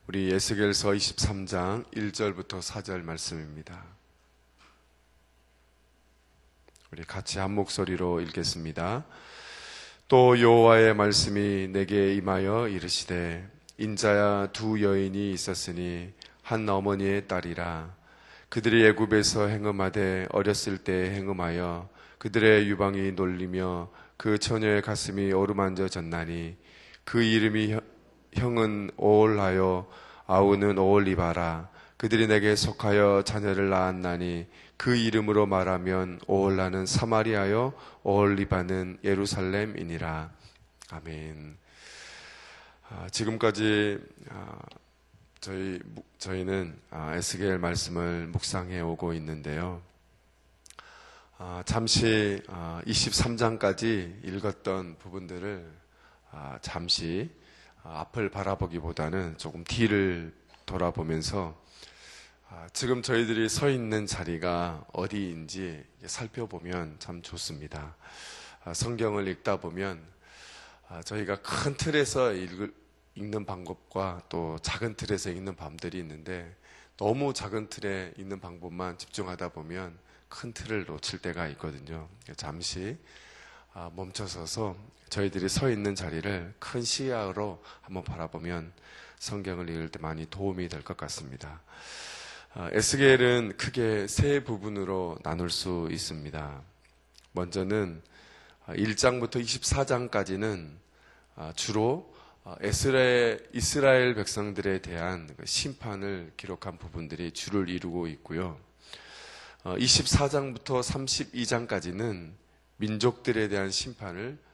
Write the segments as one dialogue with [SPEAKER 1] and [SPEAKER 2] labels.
[SPEAKER 1] 우리 에스겔서 23장 1절부터 4절 말씀입니다. 우리 같이 한 목소리로 읽겠습니다. 또 여호와의 말씀이 내게 임하여 이르시되 인자야 두 여인이 있었으니 한 어머니의 딸이라. 그들이 애굽에서 행음하되 어렸을 때 행음하여 그들의 유방이 놀리며 그 처녀의 가슴이 어루만져졌나니 그 이름이 형은 오홀하여 아우는 오홀리바라. 그들이 내게 속하여 자녀를 낳았나니 그 이름으로 말하면 오홀라는 사마리아요 오홀리바는 예루살렘이니라. 아멘. 지금까지 저희는 에스겔 말씀을 묵상해 오고 있는데요. 잠시 23장까지 읽었던 부분들을 잠시 앞을 바라보기보다는 조금 뒤를 돌아보면서 지금 저희들이 서 있는 자리가 어디인지 살펴보면 참 좋습니다. 성경을 읽다 보면 저희가 큰 틀에서 읽는 방법과 또 작은 틀에서 읽는 방법들이 있는데 너무 작은 틀에 읽는 방법만 집중하다 보면 큰 틀을 놓칠 때가 있거든요. 잠시 멈춰서서 저희들이 서 있는 자리를 큰 시야로 한번 바라보면 성경을 읽을 때 많이 도움이 될 것 같습니다. 에스겔은 크게 세 부분으로 나눌 수 있습니다. 먼저는 1장부터 24장까지는 주로 이스라엘 백성들에 대한 심판을 기록한 부분들이 주를 이루고 있고요. 24장부터 32장까지는 민족들에 대한 심판을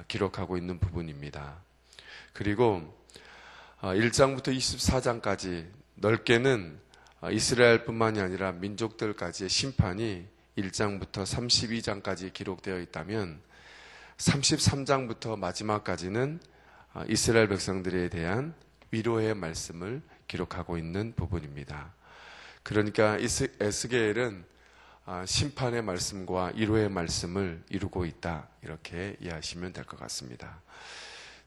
[SPEAKER 1] 기록하고 있는 부분입니다. 그리고 1장부터 24장까지 넓게는 이스라엘뿐만이 아니라 민족들까지의 심판이 1장부터 32장까지 기록되어 있다면 33장부터 마지막까지는 이스라엘 백성들에 대한 위로의 말씀을 기록하고 있는 부분입니다. 그러니까 에스겔은 심판의 말씀과 위로의 말씀을 이루고 있다, 이렇게 이해하시면 될 것 같습니다.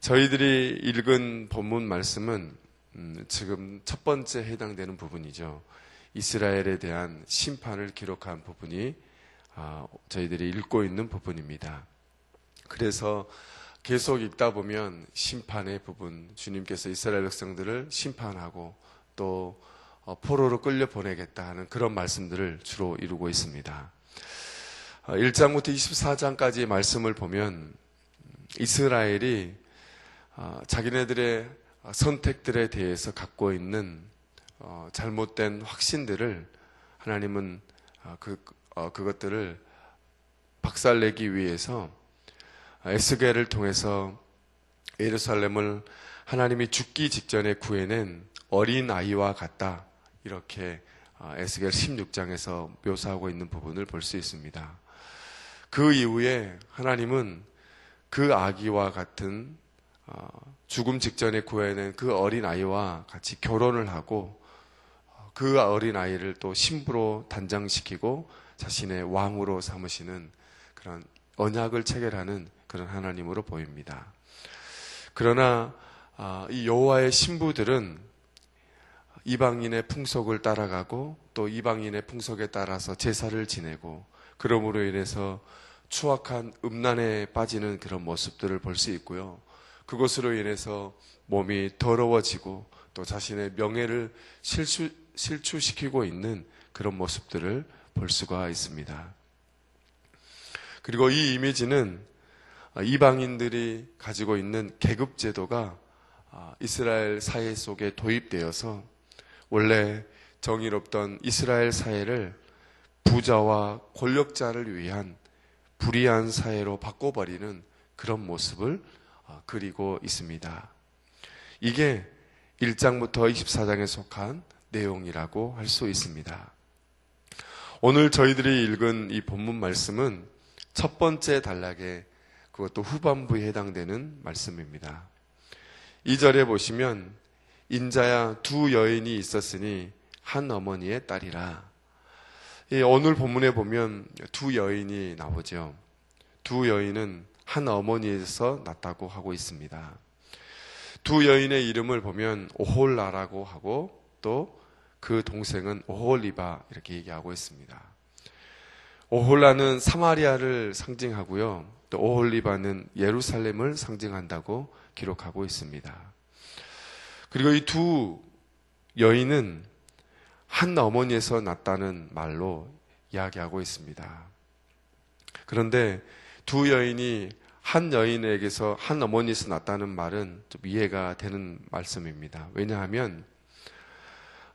[SPEAKER 1] 저희들이 읽은 본문 말씀은 지금 첫 번째 해당되는 부분이죠. 이스라엘에 대한 심판을 기록한 부분이 저희들이 읽고 있는 부분입니다. 그래서 계속 읽다 보면 심판의 부분, 주님께서 이스라엘 백성들을 심판하고 또 포로로 끌려 보내겠다 하는 그런 말씀들을 주로 이루고 있습니다. 1장부터 24장까지의 말씀을 보면 이스라엘이 자기네들의 선택들에 대해서 갖고 있는 잘못된 확신들을 하나님은 그것들을 박살내기 위해서 에스겔을 통해서 예루살렘을 하나님이 죽기 직전에 구해낸 어린 아이와 같다, 이렇게 에스겔 16장에서 묘사하고 있는 부분을 볼 수 있습니다. 그 이후에 하나님은 그 아기와 같은 죽음 직전에 구해낸 그 어린 아이와 같이 결혼을 하고 그 어린 아이를 또 신부로 단장시키고 자신의 왕으로 삼으시는 그런 언약을 체결하는 그런 하나님으로 보입니다. 그러나 이 여호와의 신부들은 이방인의 풍속을 따라가고 또 이방인의 풍속에 따라서 제사를 지내고 그러므로 인해서 추악한 음란에 빠지는 그런 모습들을 볼 수 있고요. 그것으로 인해서 몸이 더러워지고 또 자신의 명예를 실추시키고 있는 그런 모습들을 볼 수가 있습니다. 그리고 이 이미지는 이방인들이 가지고 있는 계급제도가 이스라엘 사회 속에 도입되어서 원래 정의롭던 이스라엘 사회를 부자와 권력자를 위한 불의한 사회로 바꿔버리는 그런 모습을 그리고 있습니다. 이게 1장부터 24장에 속한 내용이라고 할 수 있습니다. 오늘 저희들이 읽은 이 본문 말씀은 첫 번째 단락에 그것도 후반부에 해당되는 말씀입니다. 2절에 보시면 인자야 두 여인이 있었으니 한 어머니의 딸이라. 오늘 본문에 보면 두 여인이 나오죠. 두 여인은 한 어머니에서 났다고 하고 있습니다. 두 여인의 이름을 보면 오홀라라고 하고 또 그 동생은 오홀리바 이렇게 얘기하고 있습니다. 오홀라는 사마리아를 상징하고요. 또 오홀리바는 예루살렘을 상징한다고 기록하고 있습니다. 그리고 이 두 여인은 한 어머니에서 났다는 말로 이야기하고 있습니다. 그런데 두 여인이 한 여인에게서 한 어머니에서 났다는 말은 좀 이해가 되는 말씀입니다. 왜냐하면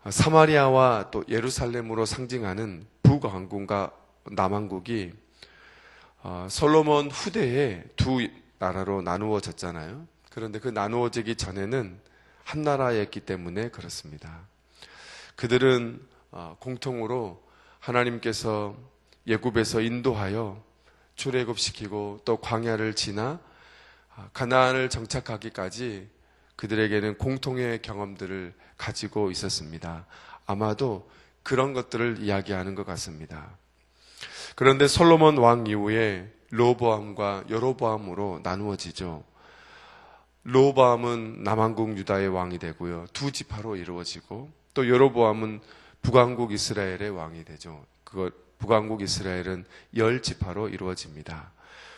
[SPEAKER 1] 사마리아와 또 예루살렘으로 상징하는 북왕국과 남왕국이 솔로몬 후대에 두 나라로 나누어졌잖아요. 그런데 그 나누어지기 전에는 한 나라였기 때문에 그렇습니다. 그들은 공통으로 하나님께서 애굽에서 인도하여 출애굽시키고 또 광야를 지나 가나안을 정착하기까지 그들에게는 공통의 경험들을 가지고 있었습니다. 아마도 그런 것들을 이야기하는 것 같습니다. 그런데 솔로몬 왕 이후에 르호보암과 여로보암으로 나누어지죠. 르호보암은 남왕국 유다의 왕이 되고요. 두 지파로 이루어지고 또 여로보암은 북왕국 이스라엘의 왕이 되죠. 북왕국 이스라엘은 10지파로 이루어집니다.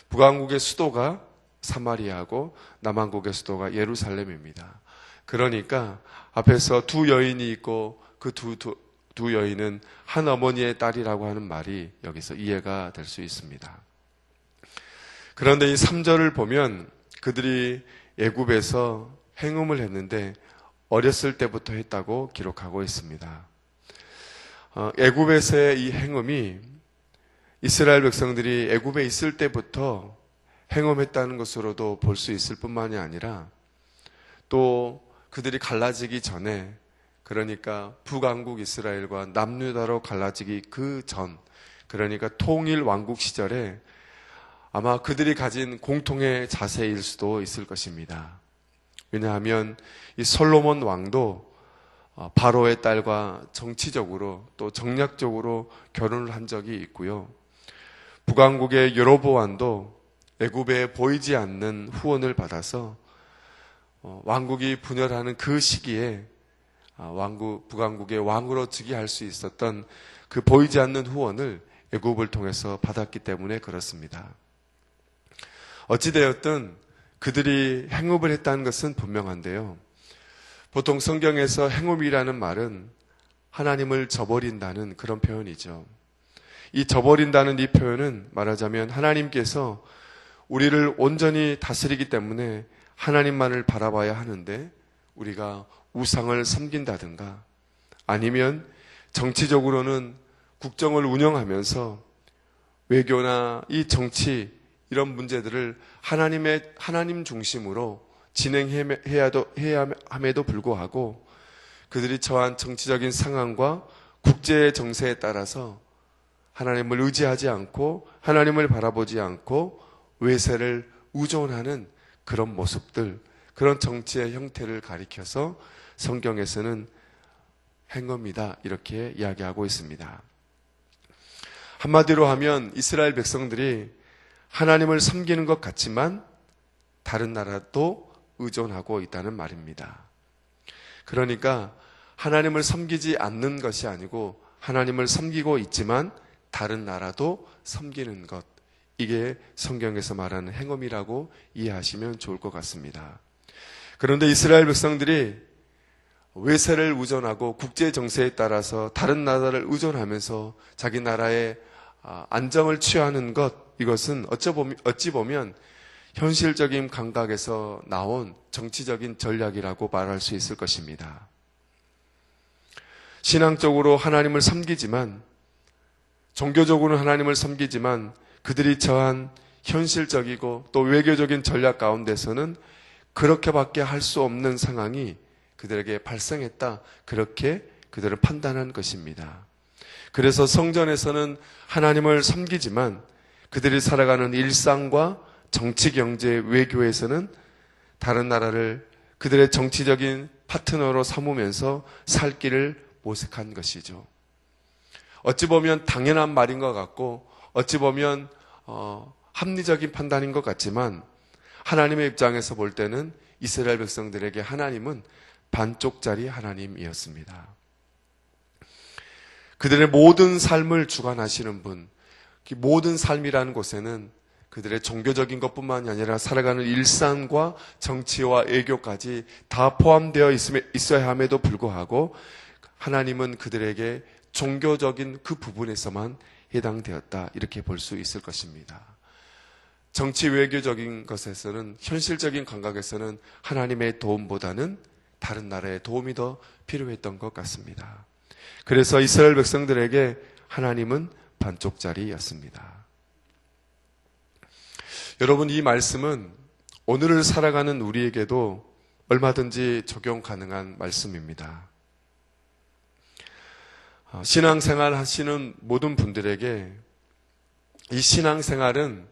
[SPEAKER 1] 북왕국의 수도가 사마리아고 남왕국의 수도가 예루살렘입니다. 그러니까 앞에서 두 여인이 있고 그 두 여인은 한 어머니의 딸이라고 하는 말이 여기서 이해가 될 수 있습니다. 그런데 이 3절을 보면 그들이 애굽에서 행음을 했는데 어렸을 때부터 했다고 기록하고 있습니다. 애굽에서의 이 행음이 이스라엘 백성들이 애굽에 있을 때부터 행음했다는 것으로도 볼 수 있을 뿐만이 아니라 또 그들이 갈라지기 전에, 그러니까 북왕국 이스라엘과 남유다로 갈라지기 그 전, 그러니까 통일 왕국 시절에 아마 그들이 가진 공통의 자세일 수도 있을 것입니다. 왜냐하면 이 솔로몬 왕도 바로의 딸과 정치적으로 또 정략적으로 결혼을 한 적이 있고요. 북왕국의 여로보암도 애굽에 보이지 않는 후원을 받아서 왕국이 분열하는 그 시기에 북왕국의 왕으로 즉위할 수 있었던 그 보이지 않는 후원을 애굽을 통해서 받았기 때문에 그렇습니다. 어찌되었든 그들이 행음을 했다는 것은 분명한데요. 보통 성경에서 행음이라는 말은 하나님을 저버린다는 그런 표현이죠. 이 저버린다는 이 표현은 말하자면 하나님께서 우리를 온전히 다스리기 때문에 하나님만을 바라봐야 하는데 우리가 우상을 섬긴다든가 아니면 정치적으로는 국정을 운영하면서 외교나 이 정치 이런 문제들을 하나님 중심으로 진행해야 함에도 불구하고 그들이 처한 정치적인 상황과 국제 정세에 따라서 하나님을 의지하지 않고 하나님을 바라보지 않고 외세를 의존하는 그런 모습들, 그런 정치의 형태를 가리켜서 성경에서는 행음이다 이렇게 이야기하고 있습니다. 한마디로 하면 이스라엘 백성들이 하나님을 섬기는 것 같지만 다른 나라도 의존하고 있다는 말입니다. 그러니까 하나님을 섬기지 않는 것이 아니고 하나님을 섬기고 있지만 다른 나라도 섬기는 것, 이게 성경에서 말하는 행음이라고 이해하시면 좋을 것 같습니다. 그런데 이스라엘 백성들이 외세를 의존하고 국제 정세에 따라서 다른 나라를 의존하면서 자기 나라의 안정을 취하는 것, 이것은 어찌 보면 현실적인 감각에서 나온 정치적인 전략이라고 말할 수 있을 것입니다. 신앙적으로 하나님을 섬기지만, 종교적으로는 하나님을 섬기지만 그들이 처한 현실적이고 또 외교적인 전략 가운데서는 그렇게밖에 할 수 없는 상황이 그들에게 발생했다. 그렇게 그들은 판단한 것입니다. 그래서 성전에서는 하나님을 섬기지만 그들이 살아가는 일상과 정치, 경제, 외교에서는 다른 나라를 그들의 정치적인 파트너로 삼으면서 살 길을 모색한 것이죠. 어찌 보면 당연한 말인 것 같고 어찌 보면 합리적인 판단인 것 같지만 하나님의 입장에서 볼 때는 이스라엘 백성들에게 하나님은 반쪽짜리 하나님이었습니다. 그들의 모든 삶을 주관하시는 분, 모든 삶이라는 곳에는 그들의 종교적인 것뿐만이 아니라 살아가는 일상과 정치와 애교까지 다 포함되어 있어야 함에도 불구하고 하나님은 그들에게 종교적인 그 부분에서만 해당되었다, 이렇게 볼 수 있을 것입니다. 정치 외교적인 것에서는, 현실적인 감각에서는 하나님의 도움보다는 다른 나라의 도움이 더 필요했던 것 같습니다. 그래서 이스라엘 백성들에게 하나님은 반쪽짜리였습니다. 여러분, 이 말씀은 오늘을 살아가는 우리에게도 얼마든지 적용 가능한 말씀입니다. 신앙생활 하시는 모든 분들에게 이 신앙생활은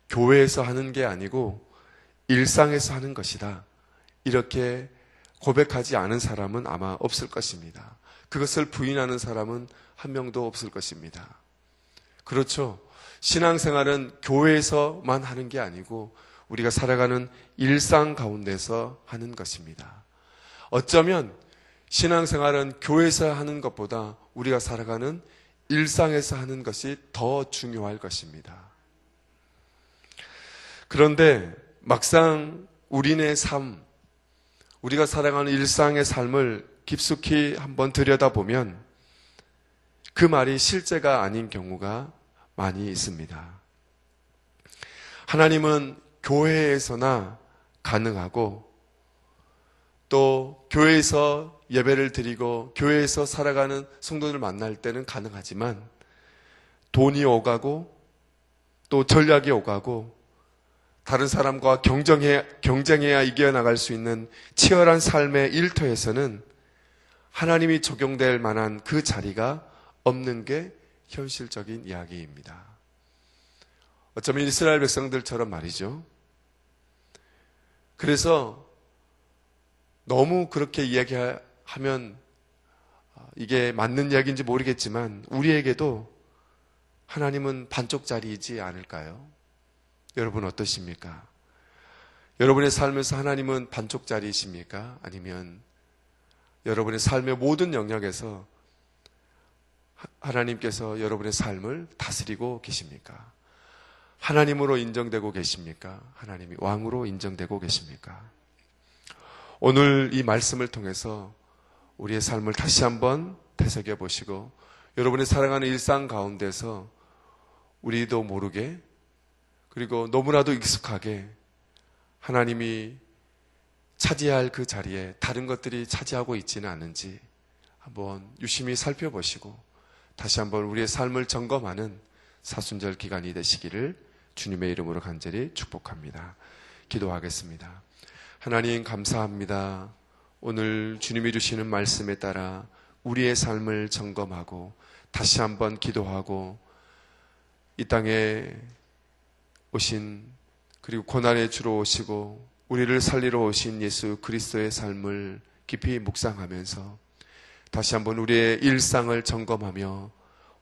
[SPEAKER 1] 교회에서 하는 게 아니고 일상에서 하는 것이다, 이렇게 고백하지 않은 사람은 아마 없을 것입니다. 그것을 부인하는 사람은 한 명도 없을 것입니다. 그렇죠. 신앙생활은 교회에서만 하는 게 아니고 우리가 살아가는 일상 가운데서 하는 것입니다. 어쩌면 신앙생활은 교회에서 하는 것보다 우리가 살아가는 일상에서 하는 것이 더 중요할 것입니다. 그런데 막상 우리네 삶, 우리가 살아가는 일상의 삶을 깊숙이 한번 들여다보면 그 말이 실제가 아닌 경우가 많이 있습니다. 하나님은 교회에서나 가능하고 또 교회에서 예배를 드리고 교회에서 살아가는 성도들 만날 때는 가능하지만 돈이 오가고 또 전략이 오가고 다른 사람과 경쟁해야 이겨나갈 수 있는 치열한 삶의 일터에서는 하나님이 적용될 만한 그 자리가 없는 게 현실적인 이야기입니다. 어쩌면 이스라엘 백성들처럼 말이죠. 그래서 너무 그렇게 이야기하면 이게 맞는 이야기인지 모르겠지만 우리에게도 하나님은 반쪽짜리이지 않을까요? 여러분 어떠십니까? 여러분의 삶에서 하나님은 반쪽짜리이십니까? 아니면 여러분의 삶의 모든 영역에서 하나님께서 여러분의 삶을 다스리고 계십니까? 하나님으로 인정되고 계십니까? 하나님이 왕으로 인정되고 계십니까? 오늘 이 말씀을 통해서 우리의 삶을 다시 한번 되새겨 보시고 여러분의 살아가는 일상 가운데서 우리도 모르게 그리고 너무나도 익숙하게 하나님이 차지할 그 자리에 다른 것들이 차지하고 있지는 않은지 한번 유심히 살펴보시고 다시 한번 우리의 삶을 점검하는 사순절 기간이 되시기를 주님의 이름으로 간절히 축복합니다. 기도하겠습니다. 하나님 감사합니다. 오늘 주님이 주시는 말씀에 따라 우리의 삶을 점검하고 다시 한번 기도하고 이 땅에 오신 그리고 고난의 주로 오시고 우리를 살리러 오신 예수 그리스도의 삶을 깊이 묵상하면서 다시 한번 우리의 일상을 점검하며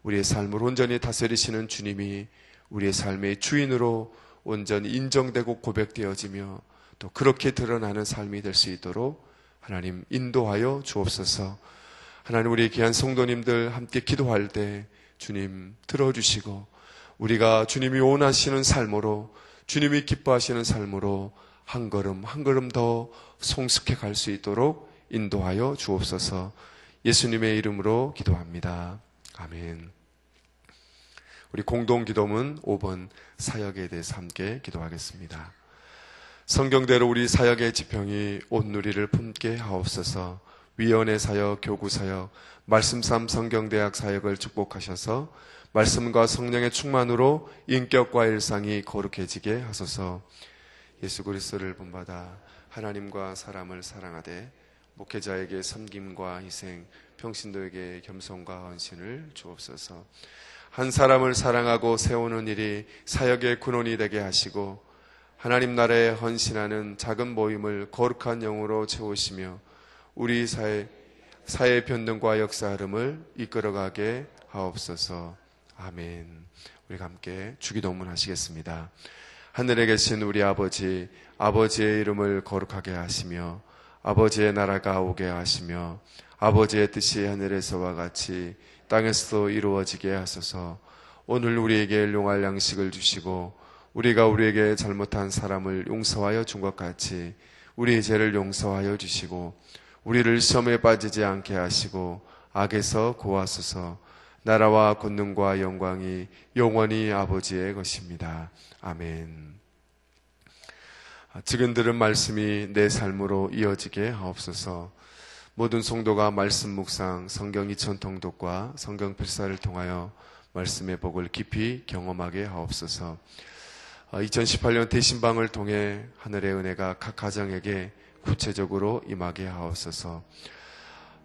[SPEAKER 1] 우리의 삶을 온전히 다스리시는 주님이 우리의 삶의 주인으로 온전히 인정되고 고백되어지며 또 그렇게 드러나는 삶이 될 수 있도록 하나님 인도하여 주옵소서. 하나님 우리 귀한 성도님들 함께 기도할 때 주님 들어주시고 우리가 주님이 원하시는 삶으로 주님이 기뻐하시는 삶으로 한 걸음 한 걸음 더 성숙해 갈 수 있도록 인도하여 주옵소서. 예수님의 이름으로 기도합니다. 아멘. 우리 공동기도문 5번 사역에 대해서 함께 기도하겠습니다. 성경대로 우리 사역의 지평이 온누리를 품게 하옵소서. 위원회 사역, 교구 사역, 말씀삼 성경대학 사역을 축복하셔서 말씀과 성령의 충만으로 인격과 일상이 거룩해지게 하소서. 예수 그리스도를 본받아 하나님과 사람을 사랑하되 목회자에게 섬김과 희생, 평신도에게 겸손과 헌신을 주옵소서. 한 사람을 사랑하고 세우는 일이 사역의 근원이 되게 하시고 하나님 나라에 헌신하는 작은 모임을 거룩한 영으로 채우시며 우리 사회 변동과 역사 흐름을 이끌어가게 하옵소서. 아멘. 우리가 함께 주기도문 하시겠습니다. 하늘에 계신 우리 아버지, 아버지의 이름을 거룩하게 하시며 아버지의 나라가 오게 하시며 아버지의 뜻이 하늘에서와 같이 땅에서도 이루어지게 하소서. 오늘 우리에게 일용할 양식을 주시고 우리가 우리에게 잘못한 사람을 용서하여 준 것 같이 우리의 죄를 용서하여 주시고 우리를 시험에 빠지지 않게 하시고 악에서 구하소서. 나라와 권능과 영광이 영원히 아버지의 것입니다. 아멘. 지금 들은 말씀이 내 삶으로 이어지게 하옵소서. 모든 성도가 말씀 묵상, 성경 2000 통독과 성경 필사를 통하여 말씀의 복을 깊이 경험하게 하옵소서. 2018년 대신방을 통해 하늘의 은혜가 각 가정에게 구체적으로 임하게 하옵소서.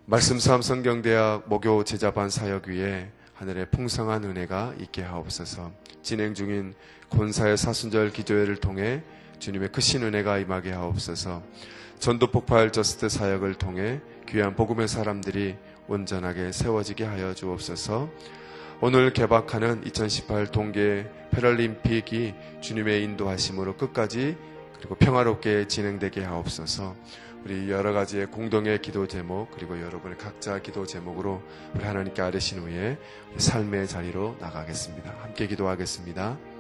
[SPEAKER 1] 말씀 싸움 성경대학 목요 제자반 사역 위에 하늘의 풍성한 은혜가 있게 하옵소서. 진행 중인 권사의 사순절 기도회를 통해 주님의 크신 은혜가 임하게 하옵소서. 전도폭발 저스트 사역을 통해 귀한 복음의 사람들이 온전하게 세워지게 하여 주옵소서. 오늘 개막하는 2018 동계 패럴림픽이 주님의 인도하심으로 끝까지 그리고 평화롭게 진행되게 하옵소서. 우리 여러 가지의 공동의 기도 제목 그리고 여러분의 각자 기도 제목으로 우리 하나님께 아뢰신 후에 삶의 자리로 나가겠습니다. 함께 기도하겠습니다.